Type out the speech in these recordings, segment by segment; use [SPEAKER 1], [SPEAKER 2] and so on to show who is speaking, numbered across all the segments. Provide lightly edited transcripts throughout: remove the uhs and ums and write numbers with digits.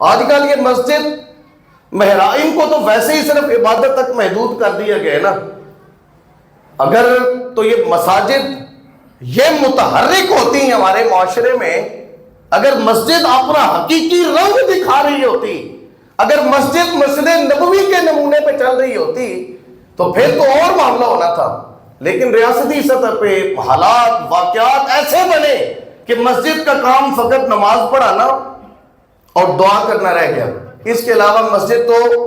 [SPEAKER 1] آج کل یہ مسجد ان کو تو ویسے ہی صرف عبادت تک محدود کر دیا گیا ہے نا. اگر تو یہ مساجد یہ متحرک ہوتی ہیں ہمارے معاشرے میں، اگر مسجد اپنا حقیقی رنگ دکھا رہی ہوتی، اگر مسجد مسجد نبوی کے نمونے پہ چل رہی ہوتی تو پھر تو اور معاملہ ہونا تھا. لیکن ریاستی سطح پہ حالات واقعات ایسے بنے کہ مسجد کا کام فقط نماز پڑھانا اور دعا کرنا رہ گیا. اس کے علاوہ مسجد تو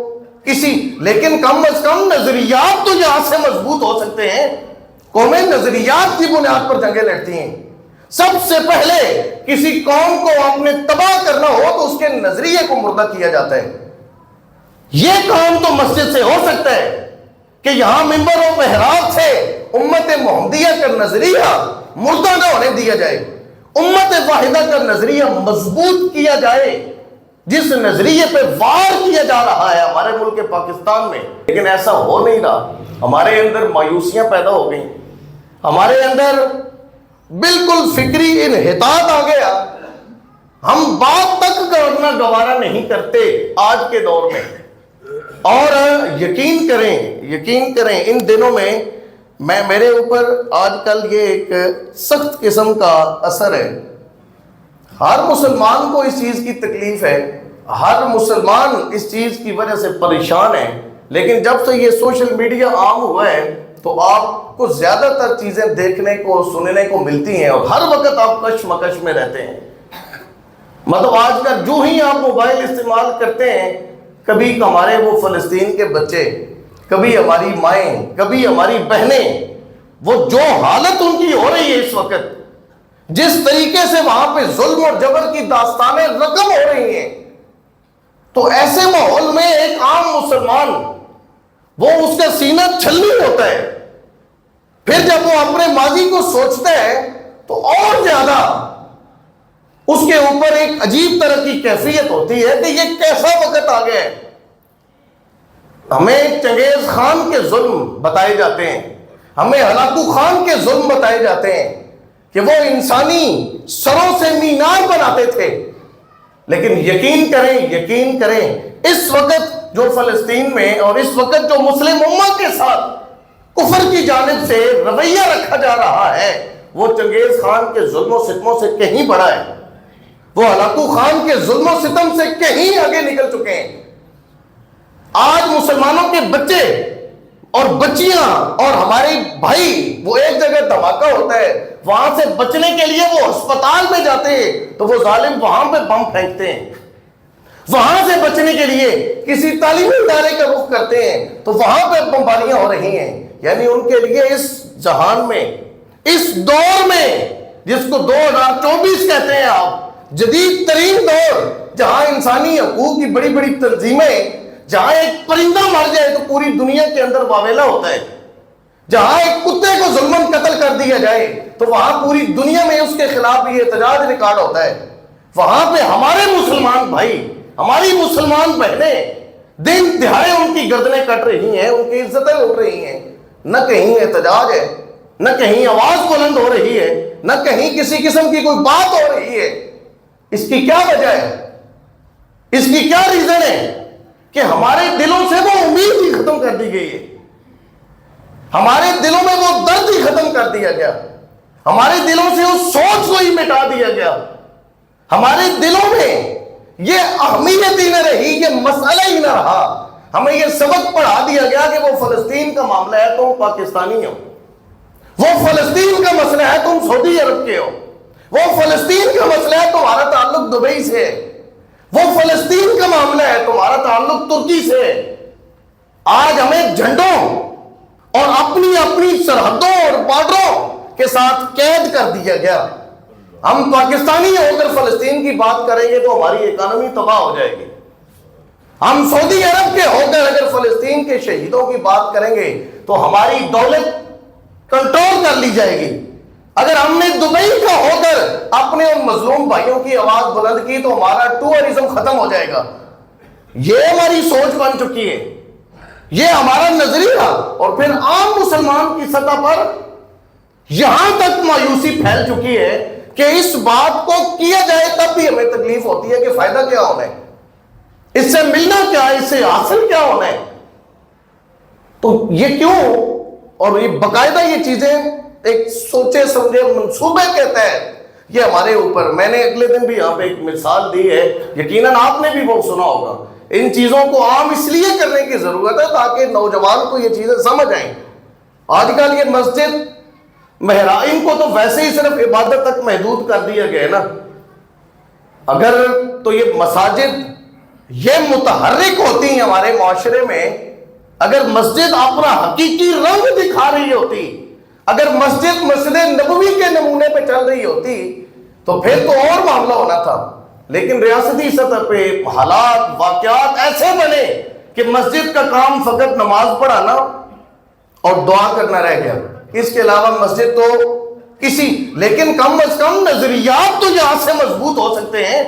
[SPEAKER 1] لیکن کم از کم نظریات تو یہاں سے مضبوط ہو سکتے ہیں. قومیں نظریات کی بنیاد پر جنگیں لڑتی ہیں. سب سے پہلے کسی قوم کو اپنے تباہ کرنا ہو تو اس کے نظریے کو مردہ کیا جاتا ہے. یہ کام تو مسجد سے ہو سکتا ہے کہ یہاں منبر و محراب سے امت محمدیہ کا نظریہ مردہ نہ ہونے دیا جائے، امت واحدہ کا نظریہ مضبوط کیا جائے، جس نظریے پہ وار کیا جا رہا ہے ہمارے ملک پاکستان میں. لیکن ایسا ہو نہیں رہا. ہمارے اندر مایوسیاں پیدا ہو گئیں، ہمارے اندر بالکل فکری انحطاط آ گیا. ہم بات تک کرنا گوارا نہیں کرتے آج کے دور میں. اور یقین کریں ان دنوں میں میرے اوپر آج کل یہ ایک سخت قسم کا اثر ہے. ہر مسلمان کو اس چیز کی تکلیف ہے، ہر مسلمان اس چیز کی وجہ سے پریشان ہے. لیکن جب سے یہ سوشل میڈیا عام ہوا ہے تو آپ کو زیادہ تر چیزیں دیکھنے کو سننے کو ملتی ہیں اور ہر وقت آپ کشمکش میں رہتے ہیں. مطلب آج کل جو ہی آپ موبائل استعمال کرتے ہیں، کبھی ہمارے وہ فلسطین کے بچے، کبھی ہماری مائیں، کبھی ہماری بہنیں، وہ جو حالت ان کی ہو رہی ہے اس وقت، جس طریقے سے وہاں پہ ظلم اور جبر کی داستانیں رقم ہو رہی ہیں، تو ایسے ماحول میں ایک عام مسلمان وہ اس کا سینہ چھلنی ہوتا ہے. پھر جب وہ اپنے ماضی کو سوچتا ہے تو اور زیادہ اس کے اوپر ایک عجیب طرح کی کیفیت ہوتی ہے کہ یہ کیسا وقت آ گیا ہے. ہمیں چنگیز خان کے ظلم بتائے جاتے ہیں، ہمیں ہلاکو خان کے ظلم بتائے جاتے ہیں کہ وہ انسانی سروں سے مینار بناتے تھے. لیکن یقین کریں اس وقت جو فلسطین میں اور اس وقت جو مسلم امت کے ساتھ کفر کی جانب سے رویہ رکھا جا رہا ہے وہ چنگیز خان کے ظلم و ستموں سے کہیں بڑا ہے. وہ ہلاکو خان کے ظلم و ستم سے کہیں آگے نکل چکے ہیں. آج مسلمانوں کے بچے اور بچیاں اور ہمارے بھائی، وہ ایک جگہ دھماکہ ہوتا ہے، وہاں سے بچنے کے لیے وہ ہسپتال میں جاتے ہیں تو وہ ظالم وہاں پہ بم پھینکتے ہیں. وہاں سے بچنے کے لیے کسی تعلیمی ادارے کا رخ کرتے ہیں تو وہاں پہ بمباریاں ہو رہی ہیں. یعنی ان کے لیے اس جہان میں، اس دور میں جس کو 2024 کہتے ہیں آپ، جدید ترین دور، جہاں انسانی حقوق کی بڑی بڑی تنظیمیں، جہاں ایک پرندہ مر جائے تو پوری دنیا کے اندر واویلا ہوتا ہے، جہاں ایک کتے کو ظلماً قتل کر دیا جائے تو وہاں پوری دنیا میں اس کے خلاف بھی احتجاج ریکارڈ ہوتا ہے، وہاں پہ ہمارے مسلمان بھائی، ہماری مسلمان بہنیں دن دہاڑے ان کی گردنیں کٹ رہی ہیں، ان کی عزتیں اٹھ رہی ہیں. نہ کہیں احتجاج ہے، نہ کہیں آواز بلند ہو رہی ہے، نہ کہیں کسی قسم کی کوئی بات ہو رہی ہے. اس کی کیا وجہ ہے؟ اس کی کیا ریزن ہے؟ کہ ہمارے دلوں سے وہ امید ہی ختم کر دی گئی ہے، ہمارے دلوں میں وہ درد ہی ختم کر دیا گیا، ہمارے دلوں سے اس سوچ کو ہی مٹا دیا گیا، ہمارے دلوں میں یہ اہمیت ہی نہ رہی، یہ مسئلہ ہی نہ رہا. ہمیں یہ سبق پڑھا دیا گیا کہ وہ فلسطین کا معاملہ ہے تم پاکستانی ہو، وہ فلسطین کا مسئلہ ہے تم سعودی عرب کے ہو، وہ فلسطین کا مسئلہ ہے تمہارا تعلق دبئی سے ہے، وہ فلسطین کا معاملہ ہے تمہارا تعلق ترکی سے. آج ہمیں جھنڈوں اور اپنی سرحدوں اور بارڈروں کے ساتھ قید کر دیا گیا. ہم پاکستانی ہو کر فلسطین کی بات کریں گے تو ہماری اکانومی تباہ ہو جائے گی. ہم سعودی عرب کے ہو کر اگر فلسطین کے شہیدوں کی بات کریں گے تو ہماری دولت کنٹرول کر لی جائے گی. اگر ہم نے دبئی کا ہو کر اپنے ان مظلوم بھائیوں کی آواز بلند کی تو ہمارا ٹورزم ختم ہو جائے گا. یہ ہماری سوچ بن چکی ہے، یہ ہمارا نظریہ. اور پھر عام مسلمان کی سطح پر یہاں تک مایوسی پھیل چکی ہے کہ اس بات کو کیا جائے تب بھی ہمیں تکلیف ہوتی ہے کہ فائدہ کیا ہونا ہے. اس سے ملنا کیا ہے، اس سے حاصل کیا ہونا ہے؟ تو یہ کیوں، اور یہ باقاعدہ یہ چیزیں ایک سوچے سمجھے منصوبے کے تحت یہ ہمارے اوپر، میں نے اگلے دن بھی یہاں پہ ایک مثال دی ہے، یقیناً آپ نے بھی وہ سنا ہوگا. ان چیزوں کو عام اس لیے کرنے کی ضرورت ہے تاکہ نوجوان کو یہ چیزیں سمجھ آئیں. آج کل یہ مسجد محراب، ان کو تو ویسے ہی صرف عبادت تک محدود کر دیا گیا ہے نا. اگر تو یہ مساجد یہ متحرک ہوتی ہیں ہمارے معاشرے میں، اگر مسجد اپنا حقیقی رنگ دکھا رہی ہوتی، اگر مسجد مسجد نبوی کے نمونے پہ چل رہی ہوتی تو پھر تو اور معاملہ ہونا تھا. لیکن ریاستی سطح پہ حالات واقعات ایسے بنے کہ مسجد کا کام فقط نماز پڑھانا اور دعا کرنا رہ گیا. اس کے علاوہ مسجد تو کسی، لیکن کم از کم نظریات تو یہاں سے مضبوط ہو سکتے ہیں.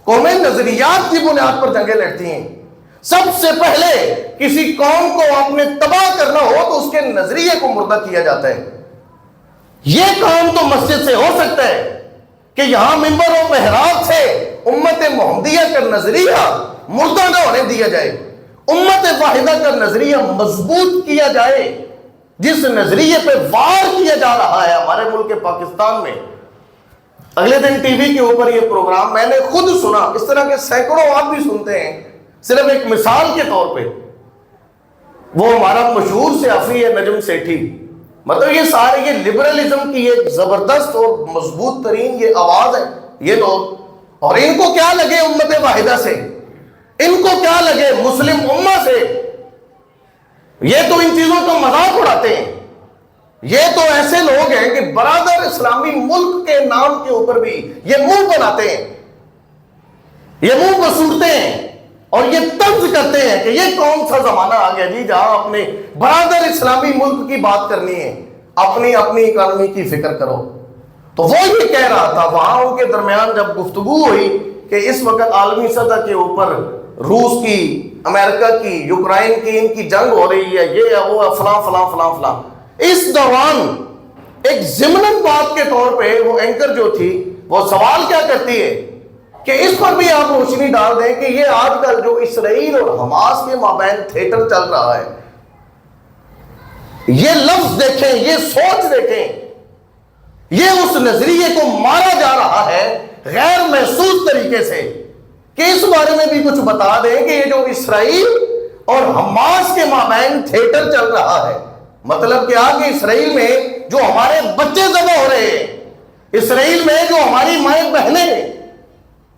[SPEAKER 1] قومیں نظریات کی بنیاد پر جنگیں لڑتی ہیں. سب سے پہلے کسی قوم کو اپنے تباہ کرنا ہو تو اس کے نظریے کو مردہ کیا جاتا ہے. یہ کام تو مسجد سے ہو سکتا ہے کہ یہاں منبر و محراب سے امت محمدیہ کا نظریہ مردہ نہ ہونے دیا جائے، امت واحدہ کا نظریہ مضبوط کیا جائے، جس نظریے پہ وار کیا جا رہا ہے ہمارے ملک پاکستان میں. اگلے دن ٹی وی کے اوپر یہ پروگرام میں نے خود سنا، اس طرح کے سینکڑوں آپ بھی سنتے ہیں. صرف ایک مثال کے طور پہ وہ ہمارا مشہور صحافی ہے نجم سیٹھی، مطلب یہ سارے یہ لبرلزم کی ایک زبردست اور مضبوط ترین یہ آواز ہے یہ لوگ، اور ان کو کیا لگے امت واحدہ سے، ان کو کیا لگے مسلم امہ سے. یہ تو ان چیزوں کا مذاق اڑاتے ہیں. یہ تو ایسے لوگ ہیں کہ برادر اسلامی ملک کے نام کے اوپر بھی یہ منہ بناتے ہیں، یہ منہ بسورتے ہیں اور یہ طنز کرتے ہیں کہ یہ کون سا زمانہ آ گیا جی جہاں اپنے برادر اسلامی ملک کی بات کرنی ہے، اپنی اکانومی کی فکر کرو. تو وہ یہ کہہ رہا تھا وہاں ان کے درمیان جب گفتگو ہوئی کہ اس وقت عالمی سطح کے اوپر روس کی، امریکہ کی، یوکرائن کی، ان کی جنگ ہو رہی ہے، یہ ہے وہ ہے، فلاں فلاں فلاں فلاں. اس دوران ایک ضمناً بات کے طور پہ وہ اینکر جو تھی وہ سوال کیا کرتی ہے کہ اس پر بھی آپ روشنی ڈال دیں کہ یہ آج کل جو اسرائیل اور حماس کے مابین تھیٹر چل رہا ہے، یہ لفظ دیکھیں، یہ سوچ دیکھیں، یہ اس نظریے کو مارا جا رہا ہے غیر محسوس طریقے سے، کہ اس بارے میں بھی کچھ بتا دیں کہ یہ جو اسرائیل اور حماس کے مابین تھیٹر چل رہا ہے، مطلب کیا کہ اسرائیل میں جو ہمارے بچے ذبح ہو رہے ہیں، اسرائیل میں جو ہماری مائیں بہنیں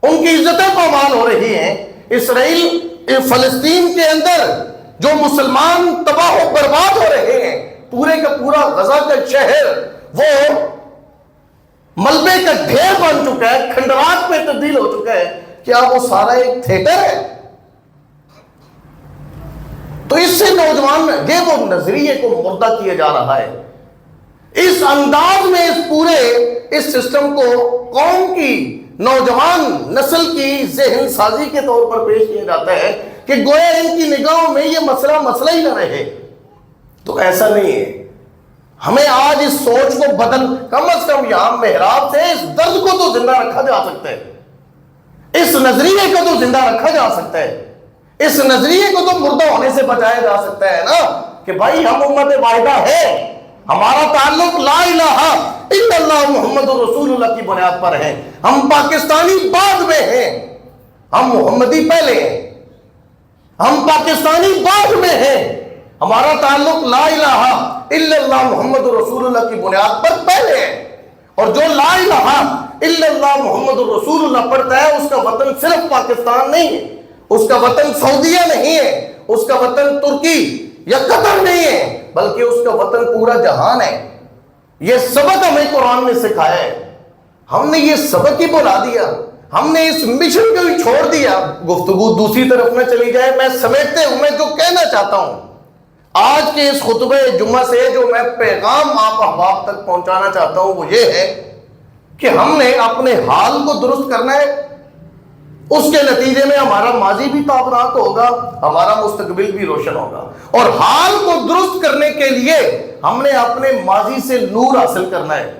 [SPEAKER 1] ان کی عزتیں پامال ہو رہی ہیں، اسرائیل فلسطین کے اندر جو مسلمان تباہ و برباد ہو رہے ہیں، پورے کا پورا غزہ کا شہر وہ ملبے کا ڈھیر بن چکا ہے، کھنڈرات میں تبدیل ہو چکا ہے. کیا وہ سارا ایک تھیٹر ہے؟ تو اس سے نوجوان یہ وہ نظریے کو مردہ کیا جا رہا ہے. اس انداز میں اس پورے اس سسٹم کو قوم کی نوجوان نسل کی ذہن سازی کے طور پر پیش کیا جاتا ہے کہ گویا ان کی نگاہوں میں یہ مسئلہ ہی نہ رہے. تو ایسا نہیں ہے. ہمیں آج اس سوچ کو بدل، کم از کم یہاں محراب سے اس درد کو تو زندہ رکھا جا سکتا ہے، اس نظریے کو تو زندہ رکھا جا سکتا ہے، اس نظریے کو تو مردہ ہونے سے بچایا جا سکتا ہے نا کہ بھائی ہم امت واحدہ ہے، ہمارا تعلق لا الہ الا اللہ محمد رسول اللہ کی بنیاد پر ہے. ہم پاکستانی بعد میں ہیں، ہم محمدی پہلے ہیں، ہم پاکستانی بعد میں ہیں. ہمارا تعلق لا الہ الا اللہ محمد رسول اللہ کی بنیاد پر پہلے ہے. اور جو لا الہ الا اللہ محمد رسول اللہ پڑھتا ہے اس کا وطن صرف پاکستان نہیں ہے، اس کا وطن سعودیہ نہیں ہے، اس کا وطن ترکی یا قطر نہیں ہے، بلکہ اس کا وطن پورا جہان ہے. یہ سبق ہمیں قرآن نے سکھایا ہے، ہم نے یہ سبق ہی بلا دیا، ہم نے اس مشن کو ہی چھوڑ دیا. گفتگو دوسری طرف نہ چلی جائے، میں سمیٹتے ہوئے جو کہنا چاہتا ہوں آج کے اس خطبہ جمعہ سے، جو میں پیغام آپ احباب تک پہنچانا چاہتا ہوں وہ یہ ہے کہ ہم نے اپنے حال کو درست کرنا ہے. اس کے نتیجے میں ہمارا ماضی بھی تابناک ہوگا، ہمارا مستقبل بھی روشن ہوگا. اور حال کو درست کرنے کے لیے ہم نے اپنے ماضی سے نور حاصل کرنا ہے،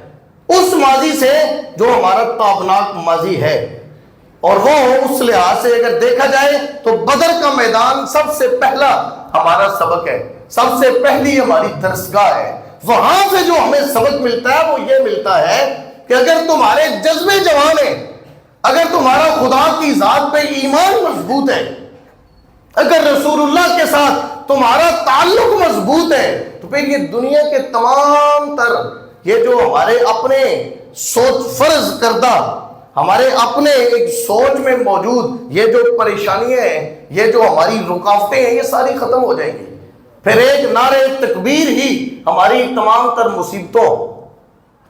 [SPEAKER 1] اس ماضی سے جو ہمارا تابناک ماضی ہے. اور وہ اس لحاظ سے اگر دیکھا جائے تو بدر کا میدان سب سے پہلا ہمارا سبق ہے، سب سے پہلی ہماری درسگاہ ہے۔ وہاں سے جو ہمیں سبق ملتا ہے وہ یہ ملتا ہے کہ اگر تمہارے جذبے جوان ہیں، اگر تمہارا خدا کی ذات پہ ایمان مضبوط ہے، اگر رسول اللہ کے ساتھ تمہارا تعلق مضبوط ہے، تو پھر یہ دنیا کے تمام تر یہ جو ہمارے اپنے سوچ فرض کردہ، ہمارے اپنے ایک سوچ میں موجود یہ جو پریشانیاں ہیں، یہ جو ہماری رکاوٹیں ہیں، یہ ساری ختم ہو جائیں گی۔ پھر ایک نعرہ تکبیر ہی ہماری تمام تر مصیبتوں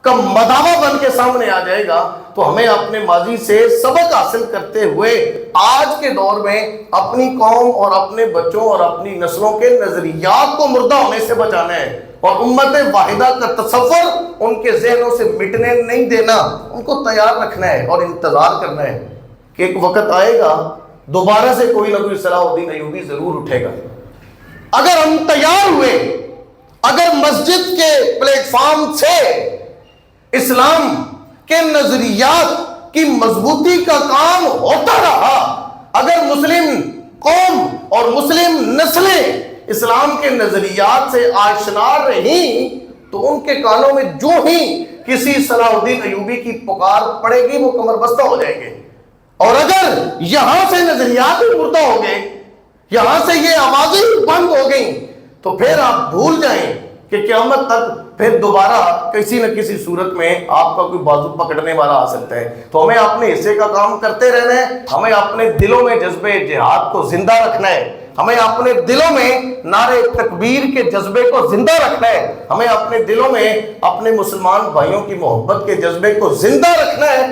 [SPEAKER 1] کا مداوا بن کے سامنے آ جائے گا۔ تو ہمیں اپنے ماضی سے سبق حاصل کرتے ہوئے آج کے دور میں اپنی قوم اور اپنے بچوں اور اپنی نسلوں کے نظریات کو مردہ ہونے سے بچانا ہے، اور امت واحدہ کا تصور ان کے ذہنوں سے مٹنے نہیں دینا، ان کو تیار رکھنا ہے اور انتظار کرنا ہے کہ ایک وقت آئے گا دوبارہ سے کوئی نہ کوئی صلاح الدین ایوبی ضرور اٹھے گا۔ اگر ہم تیار ہوئے، اگر مسجد کے پلیٹ فارم سے اسلام کے نظریات کی مضبوطی کا کام ہوتا رہا، اگر مسلم قوم اور مسلم نسلیں اسلام کے نظریات سے آشنا رہیں، تو ان کے کانوں میں جو ہی کسی صلاح الدین ایوبی کی پکار پڑے گی وہ کمر بستہ ہو جائیں گے۔ اور اگر یہاں سے نظریات بھی مردہ ہو گئے، یہاں سے یہ آوازیں بند ہو گئیں، تو پھر آپ بھول جائیں کہ قیامت تک پھر دوبارہ کسی نہ کسی صورت میں آپ کا کوئی بازو پکڑنے والا آ سکتا ہے۔ تو ہمیں اپنے حصے کا کام کرتے رہنا ہے، ہمیں اپنے دلوں میں جذبے جہاد کو زندہ رکھنا ہے، ہمیں اپنے دلوں میں نعرے تکبیر کے جذبے کو زندہ رکھنا ہے، ہمیں اپنے دلوں میں اپنے مسلمان بھائیوں کی محبت کے جذبے کو زندہ رکھنا ہے۔